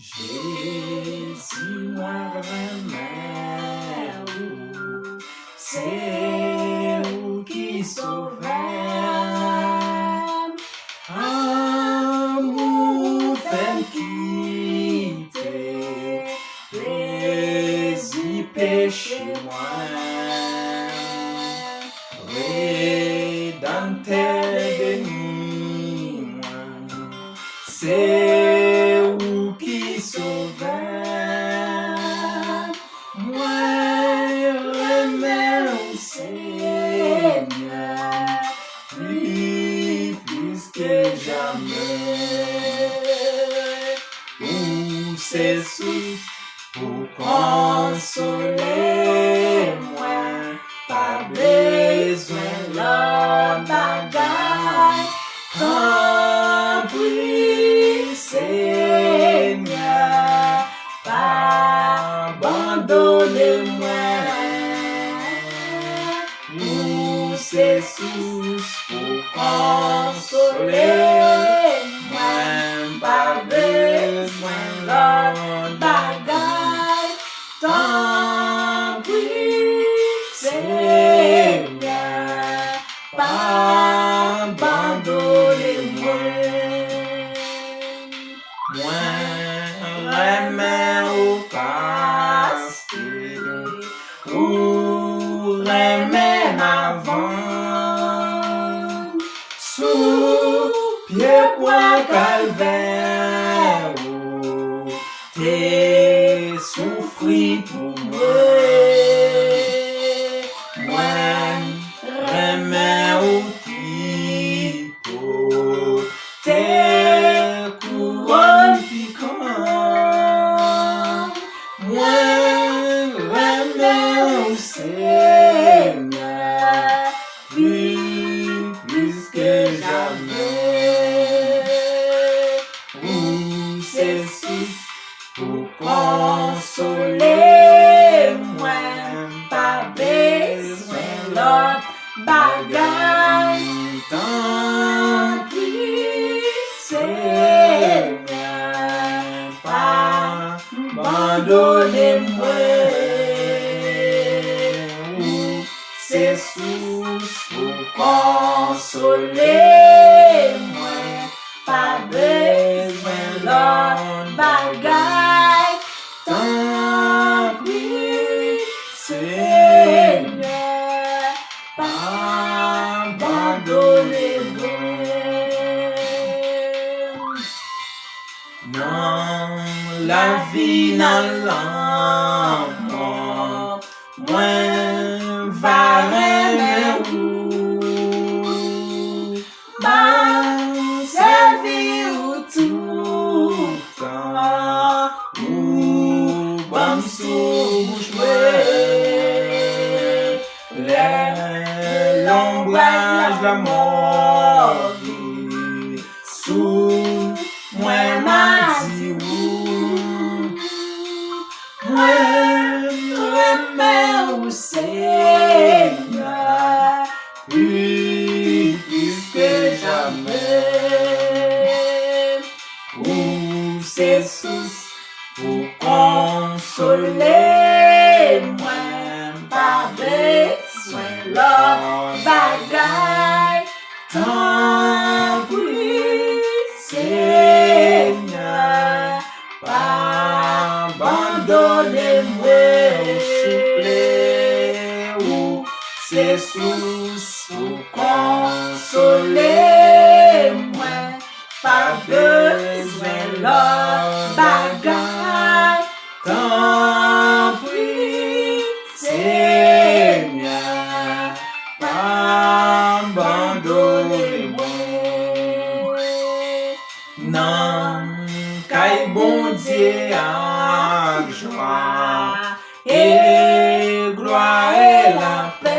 Jésus, moi Renmen, c'est vous qui sauvez. Amour fait quitter, plaisir péché moi. Rédempteur béni moi, c'est vous qui sauvez. Moi remets au Seigneur, plus que jamais. Où c'est source pour consoler moi, pas besoin l'autre bagaille. Tant pis Seigneur, pas abandonner moi. Où c'est source pour consoler moi, pas besoin l'autre bagaille. Tant pis Seigneur, pas abandonner moi. Moi remets au passé, ou remets avant, sous pied point calvaire, t'es souffri pour moi. Moi remets au tipo, t'es couronne piquant. Moi remets au Seigneur, plus que jamais. Où c'est source pour consoler moi, pas besoin l'autre bagaille. Tant pis Seigneur, pas abandonner moi. C'est source pour consoler moi, pas besoin l'autre bagaille. Tant pis Seigneur, pas abandonner moi. Non, la vie dans l'amour, moi va remettre servir tout temps, ou bon souche l'ombrage la mort sous moi m'a dit moi remets au Seigneur, plus que jamais. Où c'est source pour consoler moi, pas besoin l'autre bagaille. Tant pis Seigneur, pas abandonner moi. C'est source pour consoler moi, pas besoin l'autre bagaille. Tant pis Seigneur, pas abandonner moi. Non, qu'aille bon Dieu avec joie et gloire et la paix.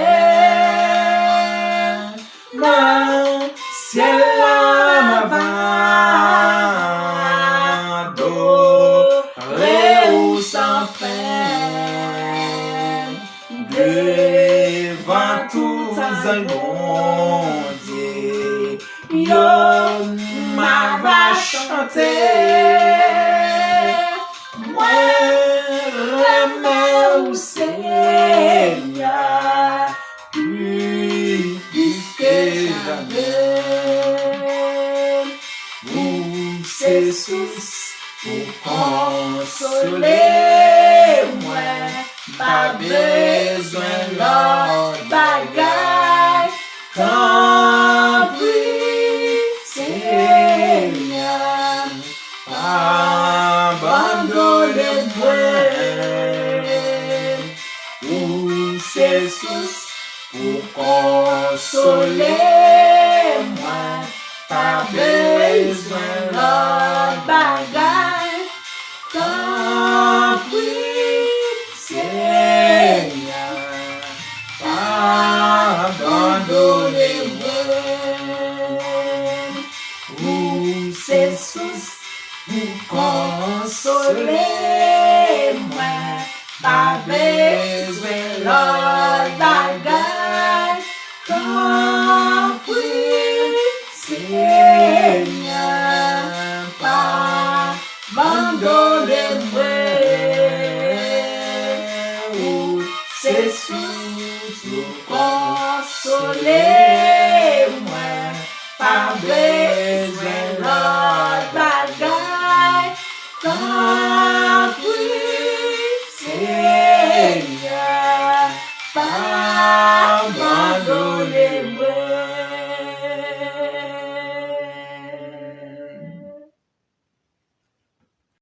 Non, ciel m'avadoré ou sans fin, devant tous un bon Dieu, yo m'a va chanter. Renmen ou Seigneur, plus que jamais. Ou c'est source pour consoler moi, pas besoin l'autre bagaille. Tant pis, Seigneur, abandonnez-moi. Ou c'est source pour consoler moi, pas besoin l'autre bagaille. Tant pis, Seigneur, abandonnez-moi. Ou c'est source pour consoler moi, pas besoin l'autre bagaille. Tant pis, Seigneur, abandonnez-moi. Ou c'est source pour consoler moi, pas besoin